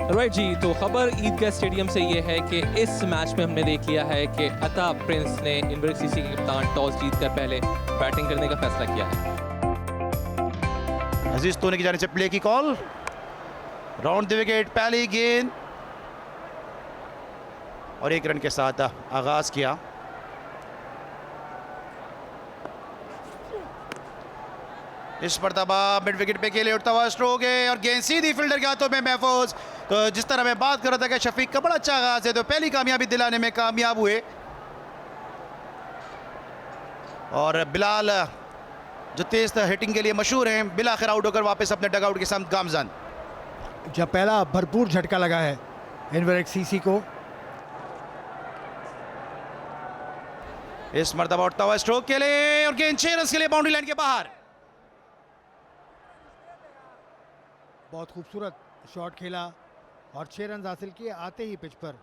Right जी, तो खबर ईदगाह stadium से ये है कि इस मैच में हमने देख लिया है कि अता प्रिंस ने इनवरक सीसी के कप्तान टॉस जीतकर पहले बैटिंग करने का फैसला किया है। अजीज तोनी की जाने से प्ले की कॉल, राउंड द विकेट, पहली गेंद और 1 रन के साथ आगाज किया। इस मरतबा मिड विकेट पे खेले उठता हुआ स्ट्रोक है और गेंद सीधी फील्डर के हाथों में महफूज। तो जिस तरह मैं बात कर रहा था कि शफीक का बड़ा अच्छा आगाज है, तो पहली कामयाबी दिलाने में कामयाब हुए और बिलाल जो तेज हिटिंग के लिए मशहूर हैं, बिल आखिर आउट होकर वापस अपने डगआउट के साथ गामजन। जब पहला भरपूर झटका लगा है इनवरक सीसी को। इस मरतबा उठता हुआ स्ट्रोक के लिए और गेंद 6 रन के लिए बाउंड्री लाइन के बाहर। बहुत खूबसूरत शॉट खेला और 6 रन हासिल किए आते ही पिच पर।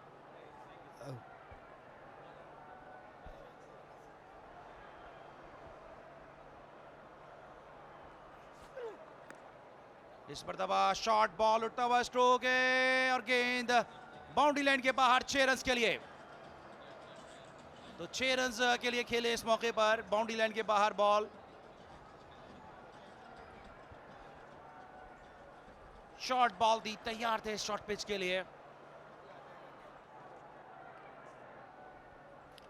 इस मरतबा शॉर्ट बॉल उठता हुआ स्ट्रोक है और गेंद बाउंड्री लाइन के बाहर 6 रन के लिए। तो 6 रन के लिए खेले इस मौके पर, बाउंड्री लाइन के बाहर बॉल। शॉर्ट बॉल दी, तैयार थे शॉर्ट पिच के लिए।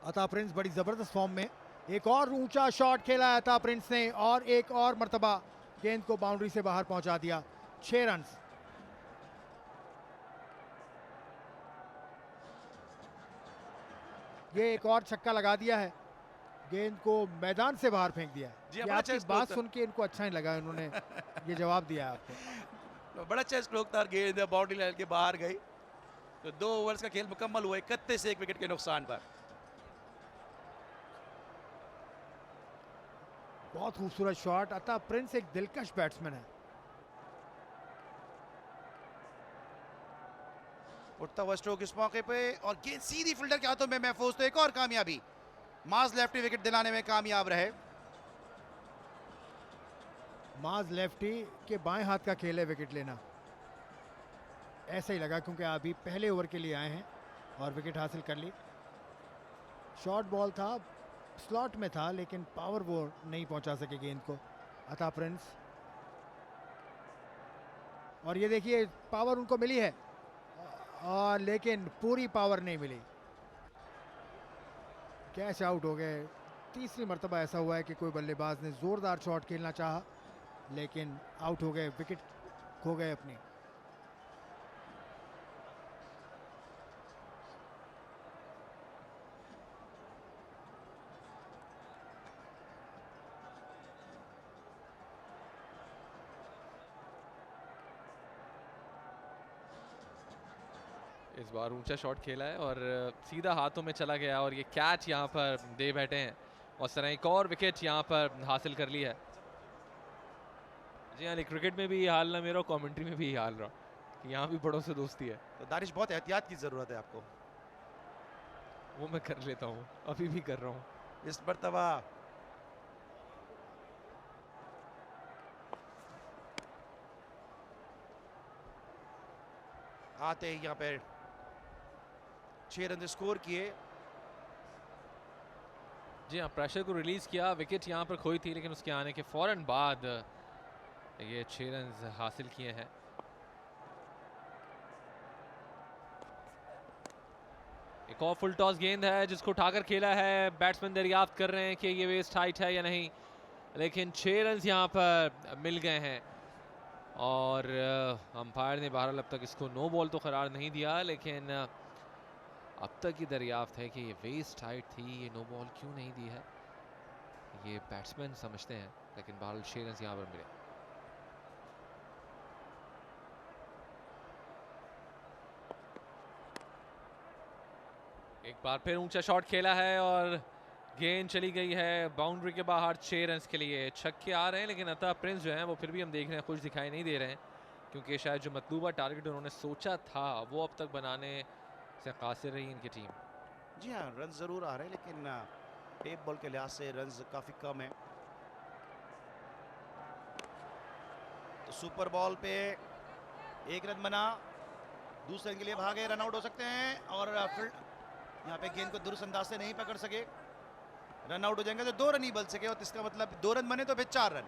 अता प्रिंस बड़ी जबरदस्त फॉर्म में। एक और ऊंचा शॉट खेला है अता प्रिंस ने और एक और मर्तबा गेंद को बाउंड्री से बाहर पहुंचा दिया। 6 रन। ये एक और छक्का लगा दिया है, गेंद को मैदान से बाहर फेंक दिया है। ये आपकी बात सुन के इनको अच्छा नहीं लगा, इन्होंने ये जवाब दिया आपको। बड़ा अच्छा स्ट्रोक था, गेंद बाउंड्री लाइन के बाहर गई। तो 2 ओवर्स का खेल मुकम्मल हुआ 31 से 1 विकेट के नुकसान पर। बहुत खूबसूरत शॉट। अता प्रिंस एक दिलकश बैट्समैन है। उठता हुआ स्ट्रोक इस मौके पे और गेंद सीधी फील्डर के हाथों में महफूज। तो एक और कामयाबी, माज लेफ्टी विकेट दिलाने में कामयाब रहे। माज लेफ्टी के बाएं हाथ का खेल है विकेट लेना, ऐसा ही लगा क्योंकि अभी पहले ओवर के लिए आए हैं और विकेट हासिल कर ली। शॉर्ट बॉल था, स्लॉट में था, लेकिन पावर वो नहीं पहुंचा सके गेंद को अता प्रिंस। और ये देखिए पावर उनको मिली है और लेकिन पूरी पावर नहीं मिली, कैच आउट हो गए। तीसरी मर्तबा ऐसा हुआ है कि कोई बल्लेबाज ने जोरदार शॉट खेलना चाहा लेकिन आउट हो गए, विकेट खो गए अपनी। इस बार ऊंचा शॉट खेला है और सीधा हाथों में चला गया और ये कैच यहाँ पर दे बैठे हैं और इस तरह एक और विकेट यहाँ पर हासिल कर ली है। जी हाँ, क्रिकेट में भी ये हाल ना मेरा, कमेंट्री में भी ये हाल रहा कि यहाँ भी बड़ों से दोस्ती है। तो दानिश बहुत एहतियात की जरूरत है आपको। वो मैं कर लेता हूँ, अभी भी कर रहा हूँ। इस मरतबा आते ही यहाँ पे 6 रन स्कोर किए। जी हाँ, प्रेशर को रिलीज किया, विकेट यहाँ पर खोई थी लेकिन उसके आने के फौरन बाद ये 6 रन हासिल किए हैं। एक और फुल टॉस गेंद है जिसको उठाकर खेला है। बैट्समैन दरियाफ्त कर रहे हैं कि ये वेस्ट हाइट है या नहीं, लेकिन 6 रन यहाँ पर मिल गए हैं और अंपायर ने बहरहाल अब तक इसको नो बॉल तो करार नहीं दिया, लेकिन अब तक ये दरियाफ्त है कि ये वेस्ट हाइट थी, ये नो बॉल क्यों नहीं दी है ये बैट्समैन समझते हैं, लेकिन बहरहाल 6 रन यहाँ पर मिले। एक बार फिर ऊंचा शॉट खेला है और गेंद चली गई है बाउंड्री के बाहर। 6 रन के लिए छक्के आ रहे हैं लेकिन अता प्रिंस जो है वो फिर भी हम देख रहे हैं खुश दिखाई नहीं दे रहे हैं, क्योंकि शायद जो मतलूबा टारगेट उन्होंने सोचा था वो अब तक बनाने से कासिर रही इनकी टीम। जी हाँ, रन जरूर आ रहे हैं लेकिन टेप बॉल के लिहाज से रन काफी कम है। तो सुपर बॉल पे 1 रन बना दूसरे रन के लिए भागे, रन आउट हो सकते हैं और फिर यहाँ पे गेंद को दुरुस्त अंदाज से नहीं पकड़ सके, रन आउट हो जाएंगे तो 2 रन ही बन सके और इसका मतलब 2 रन बने तो फिर 4 रन।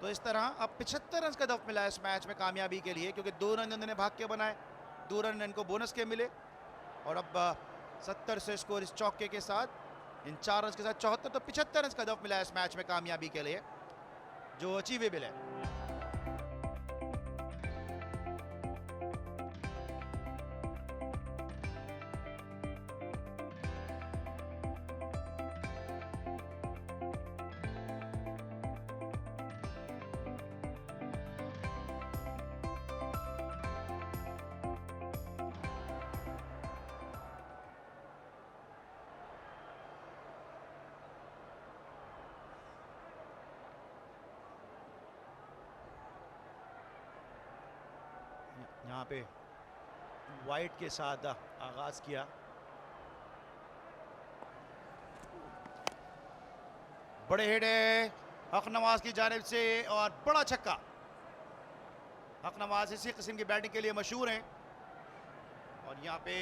तो इस तरह अब 75 रन का हदफ मिला है इस मैच में कामयाबी के लिए, क्योंकि 2 रन उन्होंने भाग के बनाए, 2 रन इनको बोनस के मिले और अब 70 से स्कोर इस चौके के साथ, इन 4 रन के साथ 74, तो 75 रन का हदफ मिला है इस मैच में कामयाबी के लिए, जो अचीवेबल है। यहाँ पे वाइट के साथ आगाज किया, बड़े हिट है हक नवाज की जानिब से और बड़ा छक्का। हक नवाज इसी किस्म की बैटिंग के लिए मशहूर हैं और यहाँ पे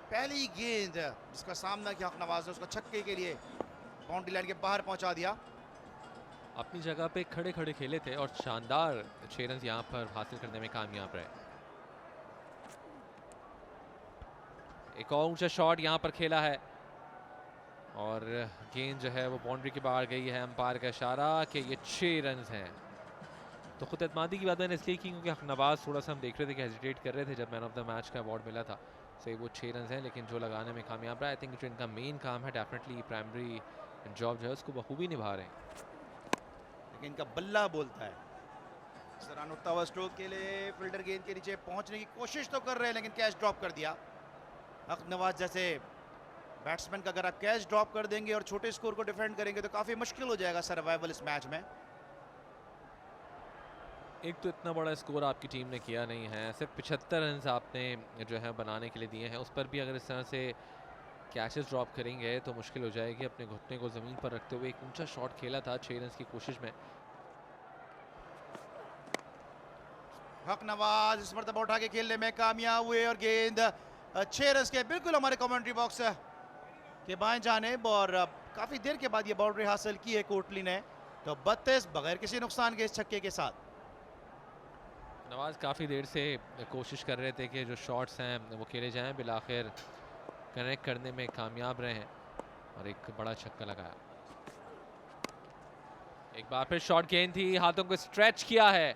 पहली गेंद जिसका सामना किया हक नवाज ने, उसको छक्के के लिए बाउंड्री लाइन के बाहर पहुंचा दिया। अपनी जगह पे खड़े खड़े खेले थे और शानदार 6 रन यहाँ पर हासिल करने में कामयाब रहे। एक और ऊंचा शॉट यहाँ पर खेला है और गेंद जो है वो बाउंड्री के बाहर गई है। अंपायर का इशारा कि ये 6 रन हैं। तो खुद एतमादी की बात मैंने इसलिए की क्योंकि हक नवाज थोड़ा सा हम देख रहे थे कि हेजिटेट कर रहे थे जब मैन ऑफ द मैच का अवार्ड मिला था। सही वो 6 रन हैं लेकिन जो लगाने में कामयाब रहा। आई थिंक जो इनका मेन काम है डेफिनेटली प्राइमरी जॉब जो है उसको बखूबी निभा रहे हैं। लेकिन इनका बल्ला बोलता है। इस दौरान उठता हुआ स्ट्रोक के लिए फील्डर गेंद के नीचे पहुंचने की कोशिश तो कर रहे हैं लेकिन कैच ड्रॉप कर दिया। हक नवाज जैसे बैट्समैन का अगर आप कैच ड्रॉप कर देंगे और छोटे स्कोर को डिफेंड करेंगे तो काफी मुश्किल हो जाएगा सर्वाइवल इस मैच में। एक तो इतना बड़ा स्कोर आपकी टीम ने किया नहीं है, सिर्फ 75 रन आपने जो है बनाने के लिए दिए हैं, उस पर भी अगर इस तरह से कैचेस ड्रॉप करेंगे तो मुश्किल हो जाएगी। अपने घुटने को ज़मीन पर रखते हुए एक ऊंचा शॉट खेला था 6 रन की कोशिश में। हक नवाज इस मरतबा उठा के खेलने में कामयाब हुए और गेंद 6 रन के बिल्कुल हमारे कमेंट्री बॉक्स के बाएं जानिब और काफी देर के बाद ये बाउंड्री हासिल की है कोटली ने। तो 32 बगैर किसी नुकसान के इस छक्के के साथ। नवाज काफ़ी देर से कोशिश कर रहे थे कि जो शॉट्स हैं वो खेले जाएं, बिलाखिर कनेक्ट करने में कामयाब रहे हैं और एक बड़ा छक्का लगाया। एक बार फिर शॉट गेंद थी, हाथों को स्ट्रेच किया है,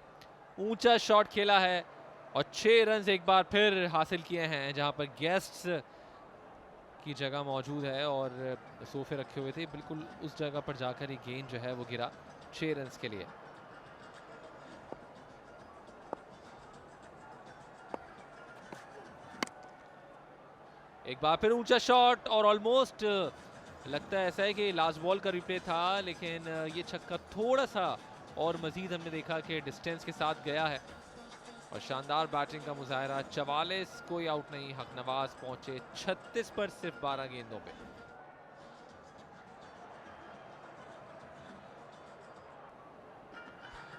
ऊंचा शॉट खेला है और 6 रन एक बार फिर हासिल किए हैं जहां पर गेस्ट्स की जगह मौजूद है और सोफे रखे हुए थे, बिल्कुल उस जगह पर जाकर ही गेंद जो है वो गिरा 6 रन के लिए। एक बार फिर ऊंचा शॉट और ऑलमोस्ट लगता है ऐसा है कि लास्ट बॉल का रिप्ले था लेकिन ये छक्का थोड़ा सा और मजीद हमने देखा कि डिस्टेंस के साथ गया है और शानदार बैटिंग का मुजाहरा। 44 कोई आउट नहीं, हक नवाज पहुंचे 36 पर सिर्फ 12 गेंदों पे।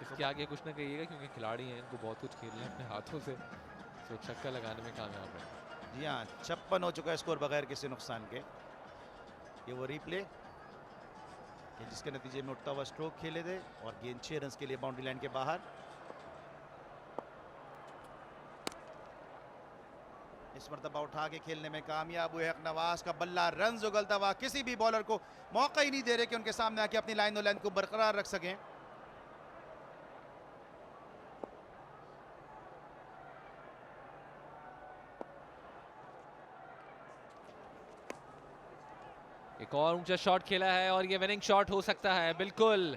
इसके आगे कुछ ना कहिएगा क्योंकि खिलाड़ी हैं, इनको बहुत कुछ खेलना है अपने हाथों से, तो छक्का लगाने में कामयाब है। जी हाँ, 56 हो चुका है स्कोर बगैर किसी नुकसान के। ये वो रिप्ले कि जिसके नतीजे में उठता हुआ स्ट्रोक खेले थे और गेंद 6 रन के लिए बाउंड्री लाइन के बाहर। इस मरतबा उठा के खेलने में कामयाब हुए हक नवाज का बल्ला रन उगलता हुआ, किसी भी बॉलर को मौका ही नहीं दे रहे कि उनके सामने आके अपनी लाइन और लेंथ को बरकरार रख सकें। एक और ऊंचा शॉट खेला है और ये विनिंग शॉट हो सकता है। बिल्कुल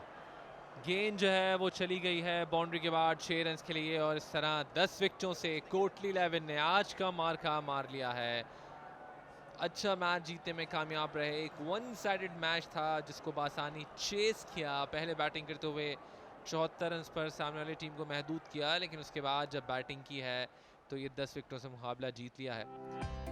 गेंद जो है वो चली गई है बाउंड्री के बाद 6 रन के लिए और इस तरह 10 विकेटों से कोटली 11 ने आज का मार्का मार लिया है। अच्छा मैच जीतने में कामयाब रहे। एक वन साइडेड मैच था जिसको बासानी चेस किया, पहले बैटिंग करते हुए 74 रन पर सामने वाली टीम को महदूद किया, लेकिन उसके बाद जब बैटिंग की है तो ये 10 विकेटों से मुकाबला जीत लिया है।